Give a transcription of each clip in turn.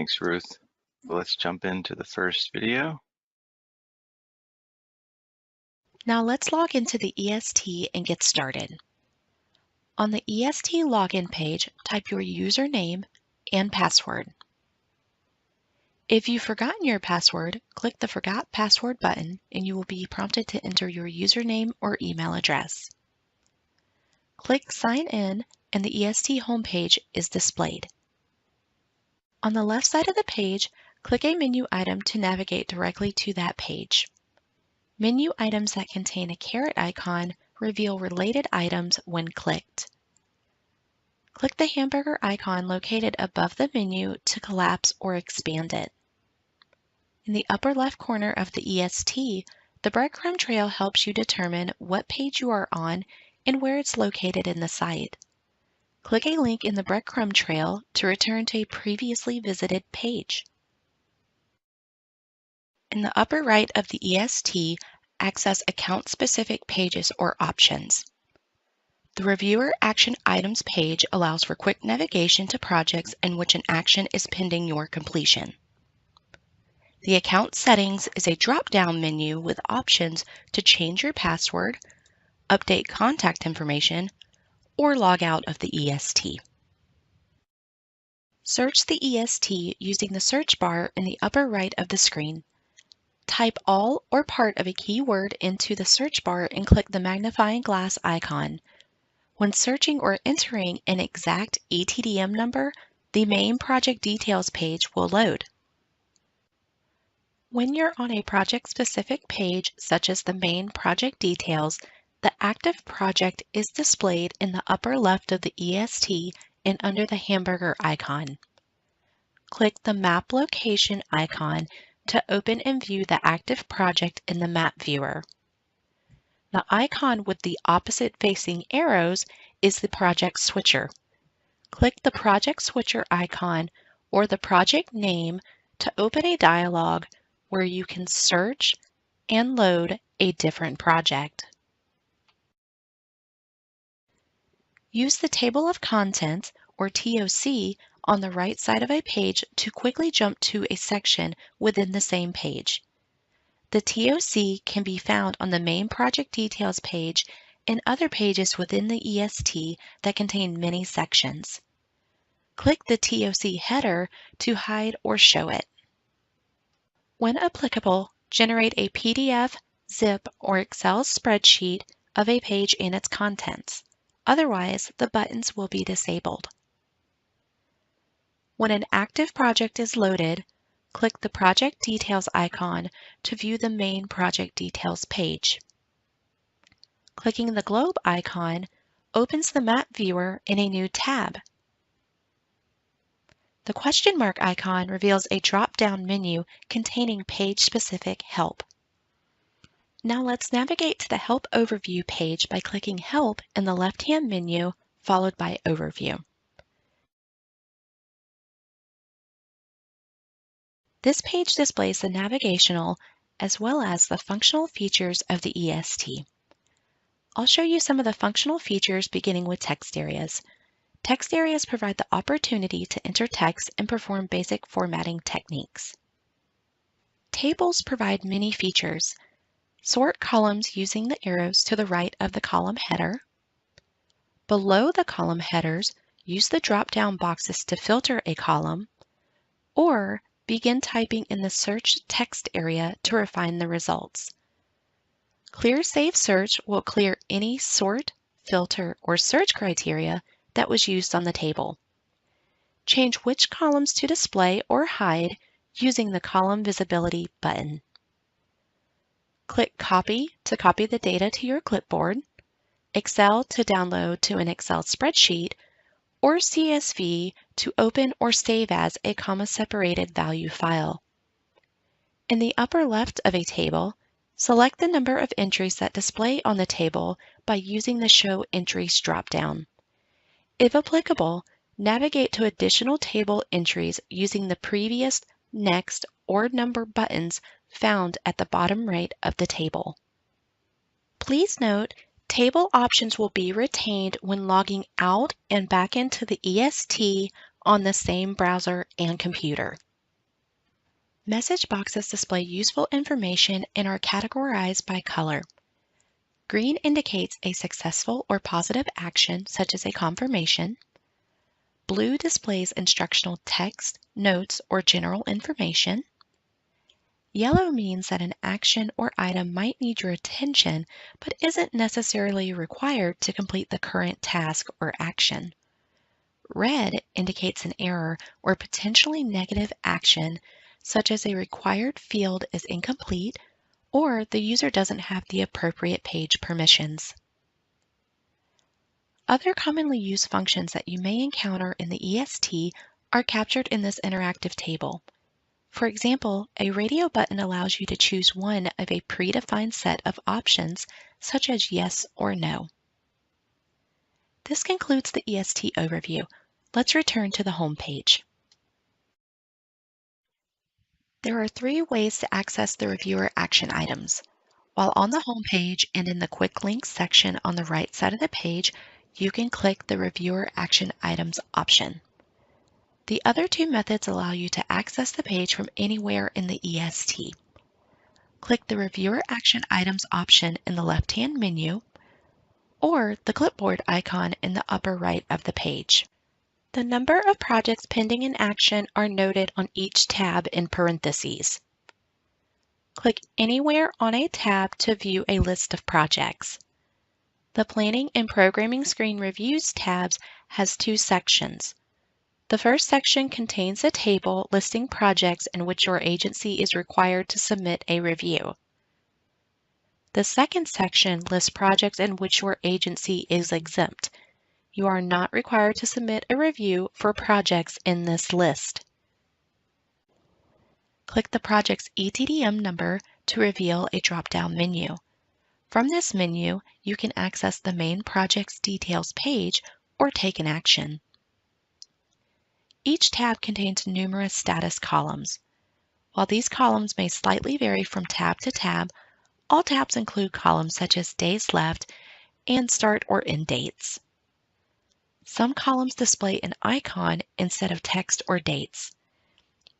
Thanks, Ruth. Well, let's jump into the first video. Now let's log into the EST and get started. On the EST login page, type your username and password. If you've forgotten your password, click the Forgot Password button and you will be prompted to enter your username or email address. Click Sign In and the EST homepage is displayed. On the left side of the page, click a menu item to navigate directly to that page. Menu items that contain a caret icon reveal related items when clicked. Click the hamburger icon located above the menu to collapse or expand it. In the upper left corner of the EST, the breadcrumb trail helps you determine what page you are on and where it's located in the site. Click a link in the breadcrumb trail to return to a previously visited page. In the upper right of the EST, access account-specific pages or options. The Reviewer Action Items page allows for quick navigation to projects in which an action is pending your completion. The Account Settings is a drop-down menu with options to change your password, update contact information, or log out of the EST. Search the EST using the search bar in the upper right of the screen. Type all or part of a keyword into the search bar and click the magnifying glass icon. When searching or entering an exact ETDM number, the main project details page will load. When you're on a project-specific page, such as the main project details, the active project is displayed in the upper left of the EST and under the hamburger icon. Click the Map Location icon to open and view the active project in the map viewer. The icon with the opposite-facing arrows is the project switcher. Click the project switcher icon or the project name to open a dialog where you can search and load a different project. Use the Table of Contents, or TOC, on the right side of a page to quickly jump to a section within the same page. The TOC can be found on the main project details page and other pages within the EST that contain many sections. Click the TOC header to hide or show it. When applicable, generate a PDF, zip, or Excel spreadsheet of a page and its contents. Otherwise, the buttons will be disabled. When an active project is loaded, click the Project Details icon to view the main Project Details page. Clicking the globe icon opens the map viewer in a new tab. The question mark icon reveals a drop-down menu containing page-specific help. Now let's navigate to the Help Overview page by clicking Help in the left-hand menu, followed by Overview. This page displays the navigational as well as the functional features of the EST. I'll show you some of the functional features beginning with text areas. Text areas provide the opportunity to enter text and perform basic formatting techniques. Tables provide many features. Sort columns using the arrows to the right of the column header. Below the column headers, use the drop-down boxes to filter a column, or begin typing in the search text area to refine the results. Clear Save Search will clear any sort, filter, or search criteria that was used on the table. Change which columns to display or hide using the Column Visibility button. Click Copy to copy the data to your clipboard, Excel to download to an Excel spreadsheet, or CSV to open or save as a comma-separated value file. In the upper left of a table, select the number of entries that display on the table by using the Show Entries drop-down. If applicable, navigate to additional table entries using the Previous, Next, or Number buttons found at the bottom right of the table. Please note, table options will be retained when logging out and back into the EST on the same browser and computer. Message boxes display useful information and are categorized by color. Green indicates a successful or positive action, such as a confirmation. Blue displays instructional text, notes, or general information. Yellow means that an action or item might need your attention, but isn't necessarily required to complete the current task or action. Red indicates an error or potentially negative action, such as a required field is incomplete or the user doesn't have the appropriate page permissions. Other commonly used functions that you may encounter in the EST are captured in this interactive table. For example, a radio button allows you to choose one of a predefined set of options, such as yes or no. This concludes the EST overview. Let's return to the home page. There are 3 ways to access the reviewer action items. While on the home page and in the Quick Links section on the right side of the page, you can click the Reviewer Action Items option. The other 2 methods allow you to access the page from anywhere in the EST. Click the Reviewer Action Items option in the left-hand menu, or the clipboard icon in the upper right of the page. The number of projects pending in action are noted on each tab in parentheses. Click anywhere on a tab to view a list of projects. The Planning and Programming Screen Reviews tabs has 2 sections. The first section contains a table listing projects in which your agency is required to submit a review. The second section lists projects in which your agency is exempt. You are not required to submit a review for projects in this list. Click the project's ETDM number to reveal a drop-down menu. From this menu, you can access the main project's details page or take an action. Each tab contains numerous status columns. While these columns may slightly vary from tab to tab, all tabs include columns such as days left and start or end dates. Some columns display an icon instead of text or dates.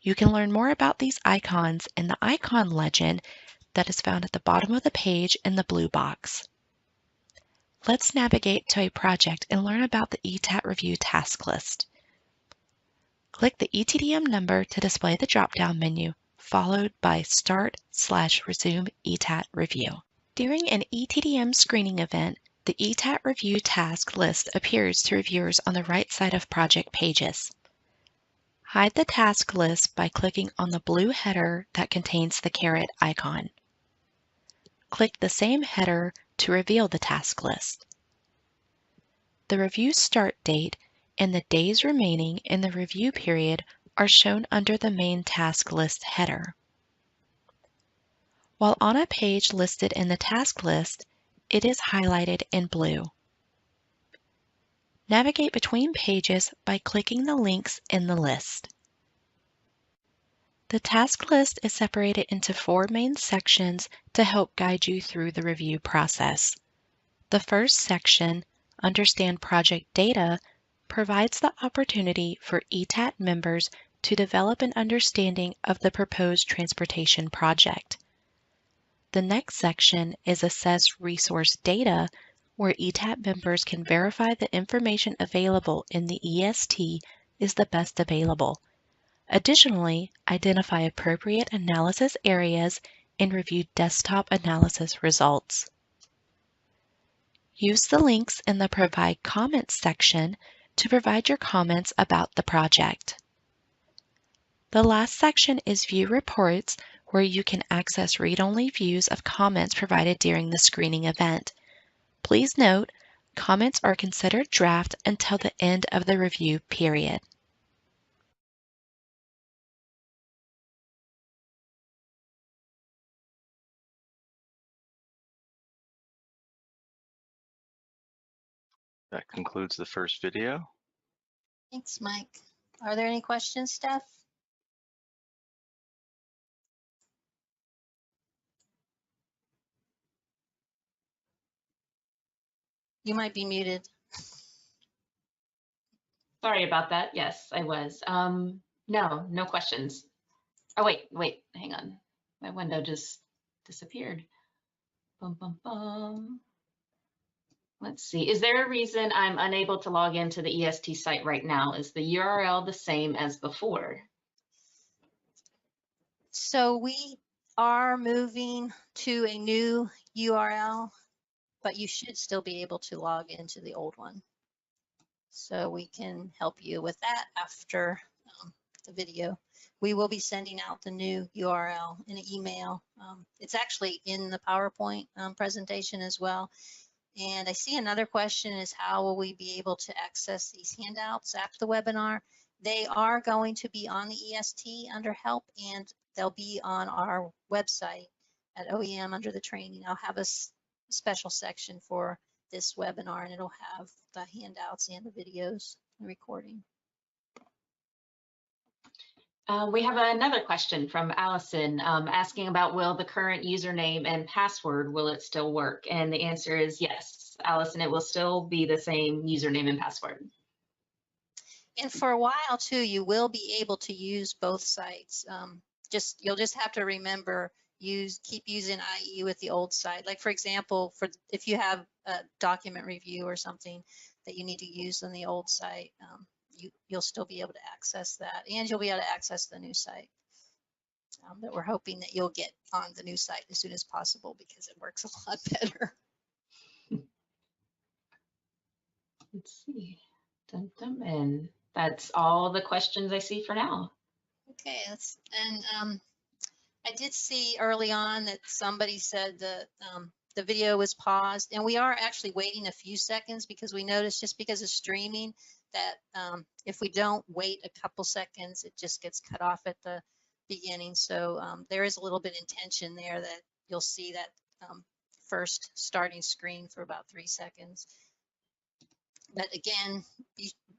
You can learn more about these icons in the icon legend that is found at the bottom of the page in the blue box. Let's navigate to a project and learn about the ETAT review task list. Click the ETDM number to display the drop-down menu, followed by Start/Resume ETAT Review. During an ETDM screening event, the ETAT review task list appears to reviewers on the right side of project pages. Hide the task list by clicking on the blue header that contains the caret icon. Click the same header to reveal the task list. The review start date and the days remaining in the review period are shown under the main task list header. While on a page listed in the task list, it is highlighted in blue. Navigate between pages by clicking the links in the list. The task list is separated into 4 main sections to help guide you through the review process. The first section, Understand Project Data, provides the opportunity for ETAT members to develop an understanding of the proposed transportation project. The next section is Assess Resource Data, where ETAT members can verify the information available in the EST is the best available. Additionally, identify appropriate analysis areas and review desktop analysis results. Use the links in the Provide Comments section to provide your comments about the project. The last section is View Reports, where you can access read-only views of comments provided during the screening event. Please note, comments are considered draft until the end of the review period. That concludes the first video. Thanks, Mike. Are there any questions, Steph? You might be muted. Sorry about that. Yes, I was. No questions. Oh, wait, hang on. My window just disappeared. Bum, bum, bum. Let's see. Is there a reason I'm unable to log into the EST site right now? Is the URL the same as before? So we are moving to a new URL, but you should still be able to log into the old one. So we can help you with that after the video. We will be sending out the new URL in an email. It's actually in the PowerPoint presentation as well. And I see another question is how will we be able to access these handouts after the webinar? They are going to be on the EST under help, and they'll be on our website at OEM under the training. I'll have a special section for this webinar, and it'll have the handouts and the videos and recording. We have another question from Allison asking about will the current username and password, will it still work? And the answer is yes, Allison, it will still be the same username and password. And for a while too, you will be able to use both sites. You'll just have to remember keep using IE with the old site. Like for example, if you have a document review or something that you need to use on the old site, you'll still be able to access that, and you'll be able to access the new site. That we're hoping that you'll get on the new site as soon as possible because it works a lot better. Let's see. Dun, dun, and that's all the questions I see for now. Okay, I did see early on that somebody said that the video was paused, and we are actually waiting a few seconds because we noticed just because of streaming that if we don't wait a couple seconds, it just gets cut off at the beginning. So there is a little bit of intention there that you'll see that first starting screen for about 3 seconds. But again,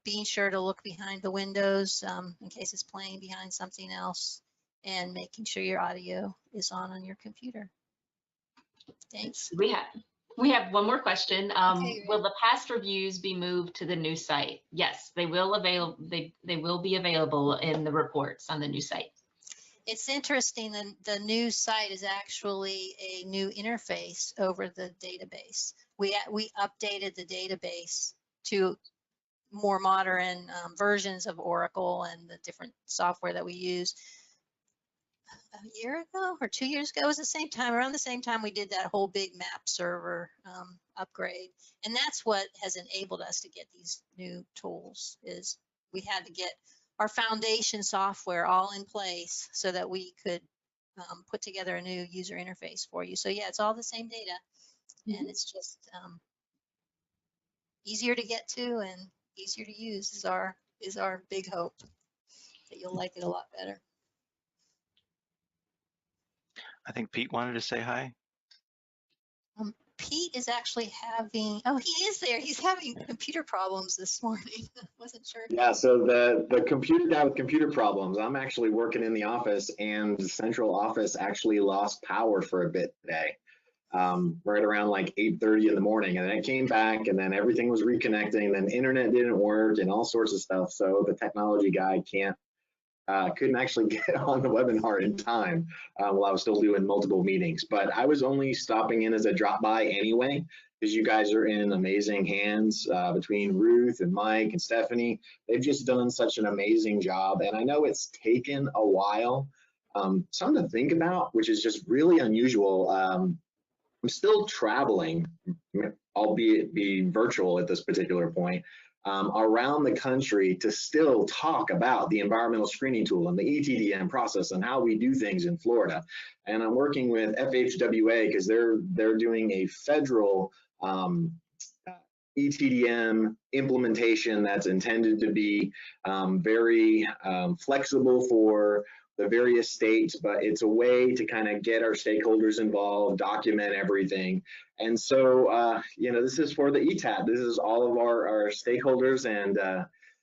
being sure to look behind the windows in case it's playing behind something else, and making sure your audio is on your computer. Thanks. We have one more question. Okay, will the past reviews be moved to the new site? Yes, they will they will be available in the reports on the new site. It's interesting, the new site is actually a new interface over the database. We updated the database to more modern versions of Oracle and the different software that we use. A year ago or 2 years ago, it was the same time, around the same time we did that whole big map server upgrade. And that's what has enabled us to get these new tools, is we had to get our foundation software all in place so that we could put together a new user interface for you. So yeah, it's all the same data, and it's just easier to get to and easier to use is our big hope, that you'll like it a lot better. I think Pete wanted to say hi. Pete is actually having, oh, he is there. He's having computer problems this morning. Wasn't sure. Yeah, so the computer guy with computer problems, I'm actually working in the office, and the central office actually lost power for a bit today, right around like 8:30 in the morning. And then it came back, and then everything was reconnecting, then internet didn't work and all sorts of stuff. So the technology guy couldn't actually get on the webinar in time while I was still doing multiple meetings. But I was only stopping in as a drop by anyway, because you guys are in amazing hands between Ruth and Mike and Stephanie. They've just done such an amazing job. And I know it's taken a while. Something to think about, which is just really unusual. I'm still traveling, albeit being virtual at this particular point, around the country to still talk about the environmental screening tool and the ETDM process and how we do things in Florida. And I'm working with FHWA because they're doing a federal ETDM implementation that's intended to be very flexible for the various states, but it's a way to kind of get our stakeholders involved, document everything. And so, you know, this is for the ETAT. This is all of our stakeholders and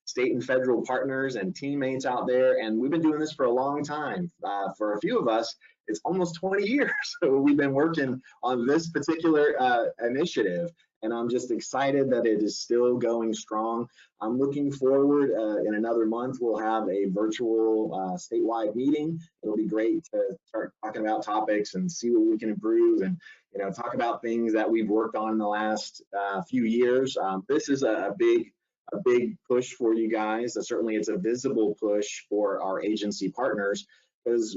state and federal partners and teammates out there. And we've been doing this for a long time. For a few of us, it's almost 20 years. So we've been working on this particular initiative. and I'm just excited that it is still going strong. I'm looking forward, in another month, we'll have a virtual statewide meeting. It'll be great to start talking about topics and see what we can improve, and talk about things that we've worked on in the last few years. This is a big push for you guys. Certainly it's a visible push for our agency partners, because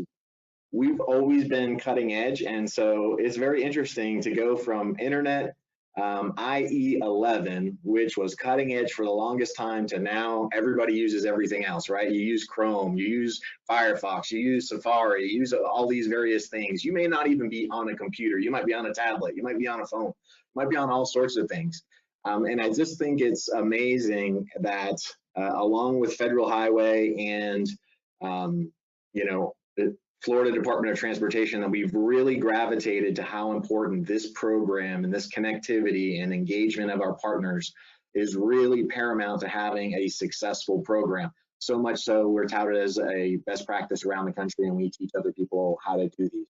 we've always been cutting edge. And so it's very interesting to go from internet IE11, which was cutting edge for the longest time, to now everybody uses everything else, right? You use Chrome, you use Firefox, you use Safari, you use all these various things. You may not even be on a computer. You might be on a tablet. You might be on a phone. You might be on all sorts of things. And I just think it's amazing that along with Federal Highway and, the Florida Department of Transportation, that we've really gravitated to how important this program and this connectivity and engagement of our partners is really paramount to having a successful program. So much so we're touted as a best practice around the country, and we teach other people how to do these things.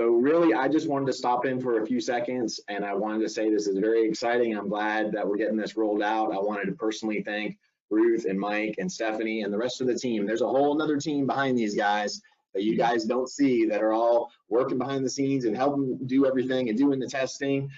So really, I just wanted to stop in for a few seconds, and I wanted to say this is very exciting. I'm glad that we're getting this rolled out. I wanted to personally thank Ruth and Mike and Stephanie and the rest of the team. There's a whole other team behind these guys that you guys don't see, that are all working behind the scenes and helping do everything and doing the testing.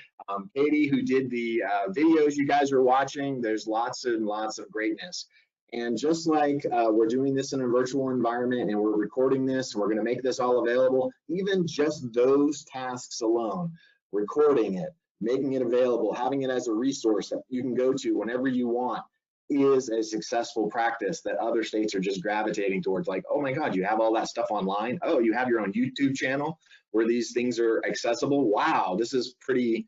Katie, who did the videos you guys are watching, there's lots and lots of greatness. And just like we're doing this in a virtual environment and we're recording this, and we're going to make this all available, even just those tasks alone, recording it, making it available, having it as a resource that you can go to whenever you want, is a successful practice that other states are just gravitating towards. Like, oh my God, you have all that stuff online. Oh, you have your own YouTube channel where these things are accessible. Wow, this is pretty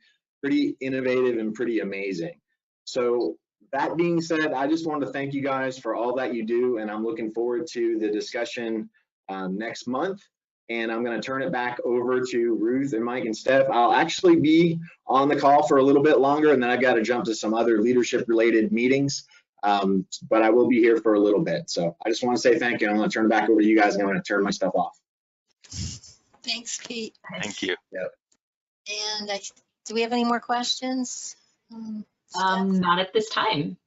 innovative and pretty amazing. So that being said, I just wanted to thank you guys for all that you do, and I'm looking forward to the discussion next month. And I'm going to turn it back over to Ruth and Mike and Steph. I'll actually be on the call for a little bit longer, and then I've got to jump to some other leadership related meetings. But I will be here for a little bit. So I just want to say thank you. I'm going to turn it back over to you guys, and I'm going to turn my stuff off. Thanks, Pete. Thank you. Yep. And do we have any more questions? Not at this time.